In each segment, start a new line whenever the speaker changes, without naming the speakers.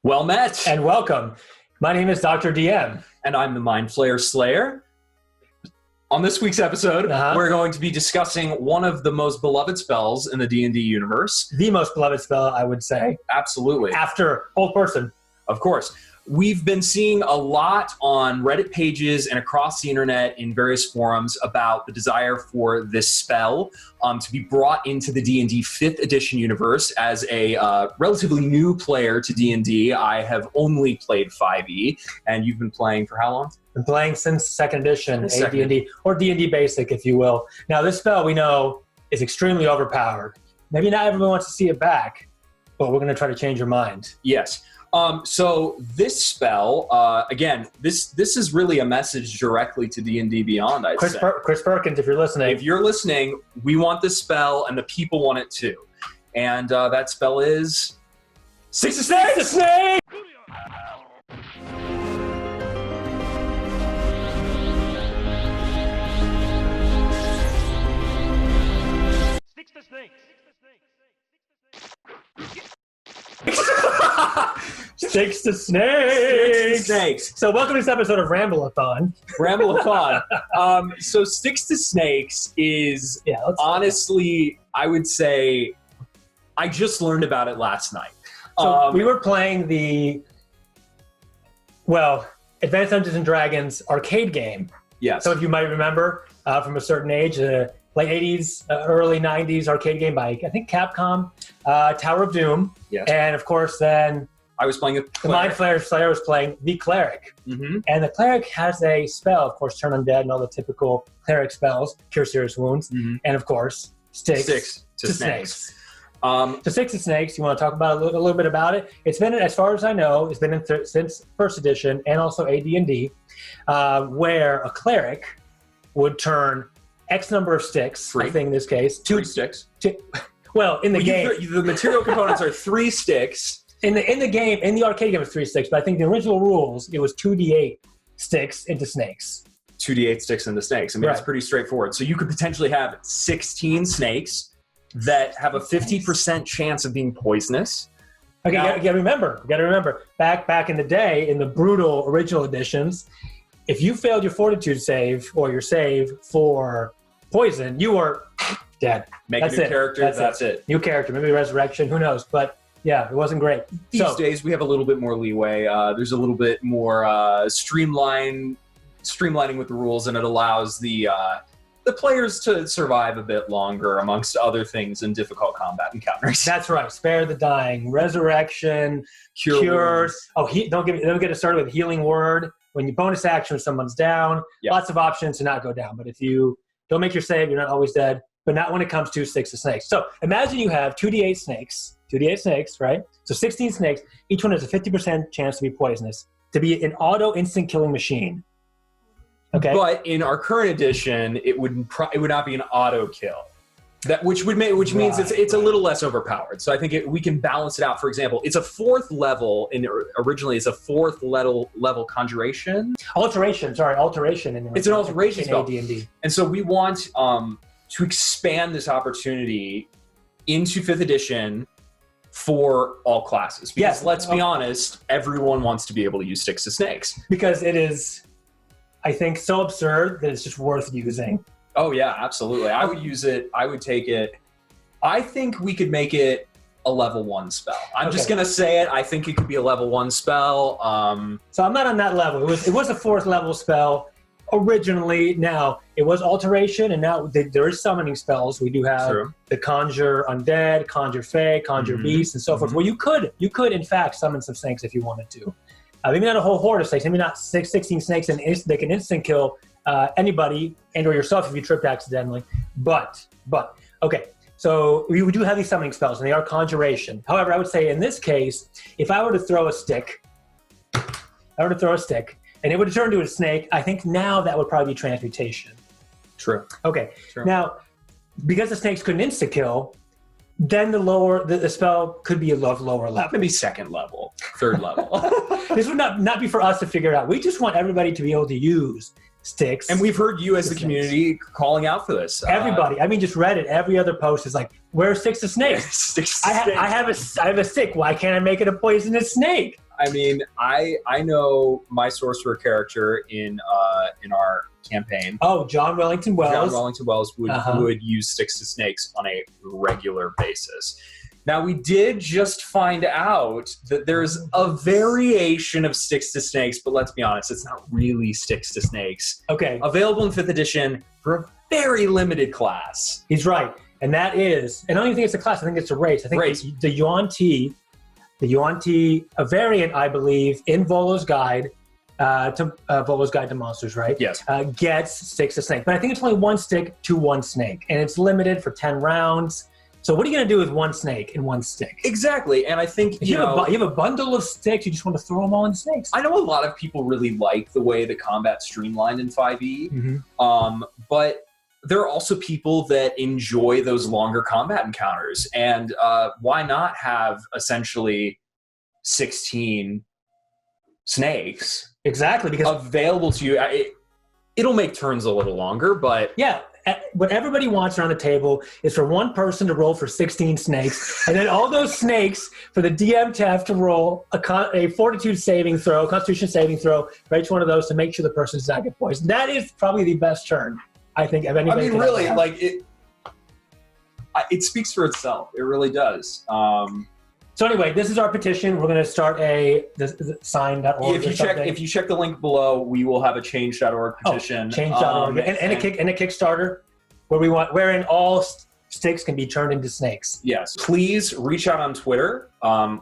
Well met.
And welcome. My name is Dr. DM.
And I'm the Mind Flayer Slayer. On this week's episode, we're going to be discussing one of the most beloved spells in the D&D universe.
The most beloved spell, I would say.
Absolutely.
After Old Person.
Of course. We've been seeing a lot on Reddit pages and across the internet in various forums about the desire for this spell to be brought into the D&D 5th edition universe. As a relatively new player to D&D, I have only played 5e, and you've been playing for how long?
Been playing since 2nd edition, D&D, or D&D Basic, if you will. Now, this spell, we know, is extremely overpowered. Maybe not everyone wants to see it back, but we're going to try to change your mind.
Yes. So this spell, again, this is really a message directly to D&D Beyond, I'd say.
Chris Perkins, if you're listening.
If you're listening, we want this spell, and the people want it too. And that spell is... Six of Snakes!
Six of Snakes!
Six to Snakes!
Six to Snakes!
Snakes.
So welcome to this episode of Ramble-a-thon.
Ramble-a-thon. So Six to Snakes is honestly, I would say, I just learned about it last night.
So we were playing the, Advanced Dungeons & Dragons arcade game.
Yes.
So if you might remember from a certain age, late 80s, early 90s arcade game by, I think, Capcom, Tower of Doom.
Yes.
And, of course, then
I was playing
the Mind Flayer Slayer was playing the Cleric.
Mm-hmm.
And the Cleric has a spell, of course, Turn Undead and all the typical Cleric spells, Cure Serious Wounds, and, of course, Six to Snakes. So Six to Snakes, you want to talk about a little bit about it? It's been, as far as I know, it's been since 1st edition and also AD&D, where a Cleric would turn X number of sticks, I think in this case.
Three sticks.
In the game.
The material components are 3 sticks.
In the game, in the arcade game, it was 3 sticks, but I think the original rules, it was 2d8 sticks into snakes.
2d8 sticks into snakes. I mean, It's pretty straightforward. So you could potentially have 16 snakes that have a 50% chance of being poisonous.
Okay, you gotta remember, back in the day, in the brutal original editions, if you failed your fortitude save or your save for poison, you were dead.
Make a new character, that's it.
New character, maybe resurrection, who knows, but yeah, it wasn't great.
These days, we have a little bit more leeway. There's a little bit more streamlining with the rules, and it allows the players to survive a bit longer, amongst other things in difficult combat encounters.
That's right. Spare the dying, resurrection, cures. Don't get us started with healing word. When you bonus action, when someone's down, lots of options to not go down. But if you don't make your save, you're not always dead. But not when it comes to Six of Snakes. So imagine you have 2d8 snakes, right? So 16 snakes. Each one has a 50% chance to be poisonous, to be an auto instant killing machine. Okay.
But in our current edition, it would not be an auto kill. Which means it's a little less overpowered. So I think we can balance it out. For example, it's a 4th level, originally it's a 4th level conjuration.
Alteration.
It's an alteration spell.
AD&D.
And so we want to expand this opportunity into 5th edition for all classes. Because let's be honest, everyone wants to be able to use Six to Snakes.
Because it is, I think, so absurd that it's just worth using.
Oh, yeah, absolutely. I would use it. I would take it. I think we could make it a level 1 spell. I'm just going to say it. I think it could be a level 1 spell.
So I'm not on that level. It was a 4th level spell originally. Now, it was alteration, and now there is summoning spells. We do have the Conjure Undead, Conjure Fae, Conjure Beast, and so forth. Well, you could, in fact, summon some snakes if you wanted to. Maybe not a whole horde of snakes. Maybe not 16 snakes, and they can instant kill anybody and or yourself if you tripped accidentally. But okay, so we do have these summoning spells, and they are conjuration. However, I would say in this case, if I were to throw a stick, and it would turn into a snake, I think now that would probably be transmutation.
True.
Okay. True. Now, because the snakes couldn't insta kill, then the spell could be a lower level.
Maybe 2nd level, 3rd level.
This would not be for us to figure out. We just want everybody to be able to use sticks.
And we've heard you as the community calling out for this.
Everybody. I mean, just Reddit. Every other post is like, where's Six of Snakes?
Sticks to Snakes.
I have a stick. Why can't I make it a poisonous snake?
I mean, I know my sorcerer character in our campaign.
Oh, John Wellington Wells.
John Wellington Wells would use sticks to snakes on a regular basis. Now, we did just find out that there's a variation of sticks to snakes, but let's be honest, it's not really sticks to snakes.
Okay.
Available in 5th edition for a very limited class.
He's right. And that is, and I don't even think it's a class, I think it's a race. I think
Race.
the Yuan-Ti, a variant, I believe, in Volo's Guide to Monsters, right?
Yes.
Gets sticks to snake. But I think it's only one stick to one snake. And it's limited for 10 rounds. So what are you going to do with one snake and one stick?
Exactly, and I think,
you have a bundle of sticks, you just want to throw them all in snakes.
I know a lot of people really like the way the combat's streamlined in 5e, but there are also people that enjoy those longer combat encounters, and why not have essentially 16 snakes
Exactly, because
available to you? It'll make turns a little longer, but...
Yeah. What everybody wants around the table is for one person to roll for 16 snakes, and then all those snakes for the DM to have to roll a fortitude saving throw, constitution saving throw for each one of those to make sure the person does not get poisoned. That is probably the best turn, I think, of anybody.
I mean, really, like, it speaks for itself. It really does.
So anyway, this is our petition. We're going to start the sign.org.
If you check the link below, we will have a change.org petition.
Change.org. And a Kickstarter wherein all sticks can be turned into snakes.
Yes. Please reach out on Twitter.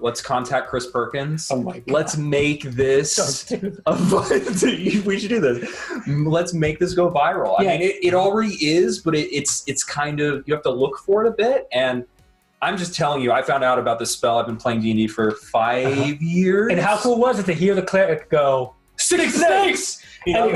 Let's contact Chris Perkins.
Oh my God.
Let's make this... we should do this. Let's make this go viral. I mean, it already is, but it's kind of... You have to look for it a bit, and... I'm just telling you, I found out about this spell. I've been playing D&D for 5 years.
And how cool was it to hear the cleric go, "Six snakes!" You know?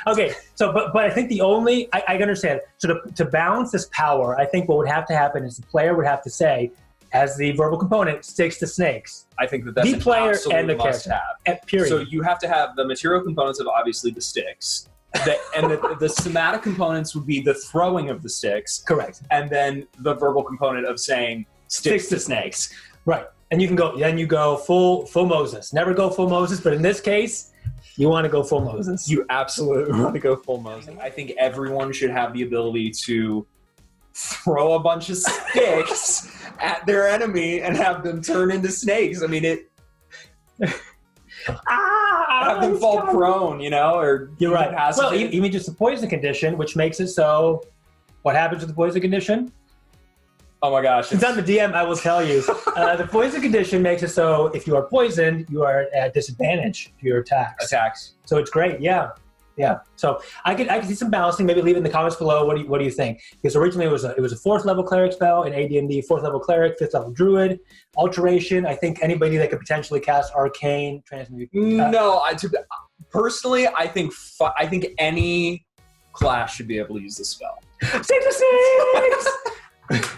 Okay, so but I think I understand. So to balance this power, I think what would have to happen is the player would have to say, as the verbal component, sticks to snakes.
I think that's
the
an
player
absolute
and the
must-have.
Period.
So you have to have the material components of obviously the sticks. The somatic components would be the throwing of the sticks.
Correct.
And then the verbal component of saying sticks to snakes.
Right. And you go full Moses. Never go full Moses, but in this case, you want to go full Moses.
You absolutely want to go full Moses. I think everyone should have the ability to throw a bunch of sticks at their enemy and have them turn into snakes. I mean, have them fall prone, or...
You're right. Well, even just the poison condition, which makes it so... What happens with the poison condition?
Oh my gosh.
Since I'm the DM, I will tell you. The poison condition makes it so if you are poisoned, you are at disadvantage to your attacks. So it's great, yeah. So I could see some balancing. Maybe leave it in the comments below. What do you think? Because originally it was a 4th level cleric spell in AD&D, 4th level cleric, 5th level druid, alteration. I think anybody that could potentially cast arcane, transmute.
No, personally, I think any class should be able to use this spell.
6 to 6.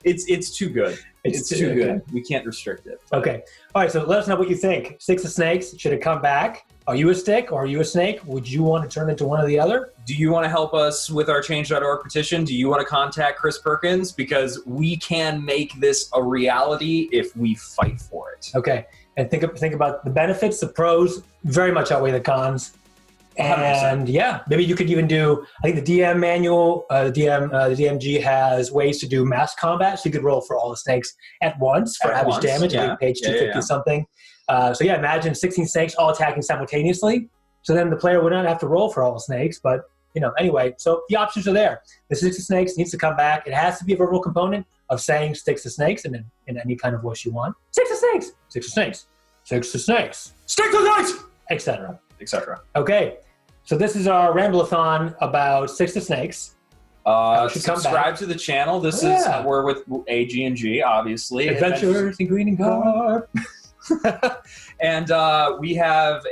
It's too good. It's too good. We can't restrict it.
Okay. All right. So let us know what you think. 6 of snakes. Should it come back? Are you a stick or are you a snake? Would you want to turn into one or the other?
Do you want to help us with our change.org petition? Do you want to contact Chris Perkins? Because we can make this a reality if we fight for it.
Okay. And think about the benefits. The pros very much outweigh the cons. 100%. And yeah, maybe you could even do, I think the DM manual, the DMG has ways to do mass combat. So you could roll for all the snakes at once for average damage. I think page 250 something. So yeah, imagine 16 snakes all attacking simultaneously. So then the player would not have to roll for all the snakes, but anyway, so the options are there. The 6 of snakes needs to come back. It has to be a verbal component of saying sticks to snakes and in any kind of voice you want. 6 of snakes, 6 of snakes, 6 of snakes, stick to snakes, etc. Okay, so this is our Rambleathon about 6 of snakes.
Subscribe to the channel. This is we're with AG&G, obviously.
Adventurers in Green and Garb.
And we have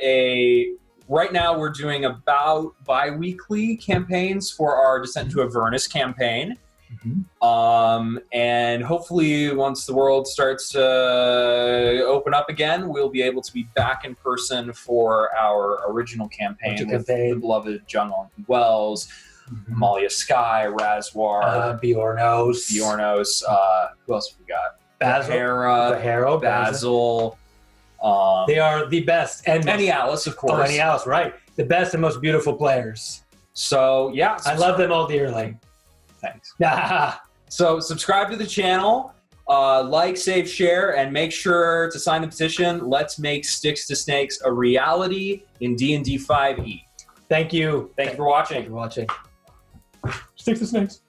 right now we're doing about bi-weekly campaigns for our Descent into Avernus campaign. And hopefully once the world starts to open up again, we'll be able to be back in person for our original campaign with the beloved John Wellington Wells, Amalia Sky, Razwar,
Bjornos.
Who else have we got? Basil.
They are the best. And
Any Alice, of course.
Oh, any Alice, right. The best and most beautiful players.
So, yeah.
I love them all dearly.
Thanks. So, subscribe to the channel, like, save, share, and make sure to sign the petition. Let's make Sticks to Snakes a reality in D&D 5e.
Thank you.
Thank you for watching.
Thank you for watching. Sticks to Snakes.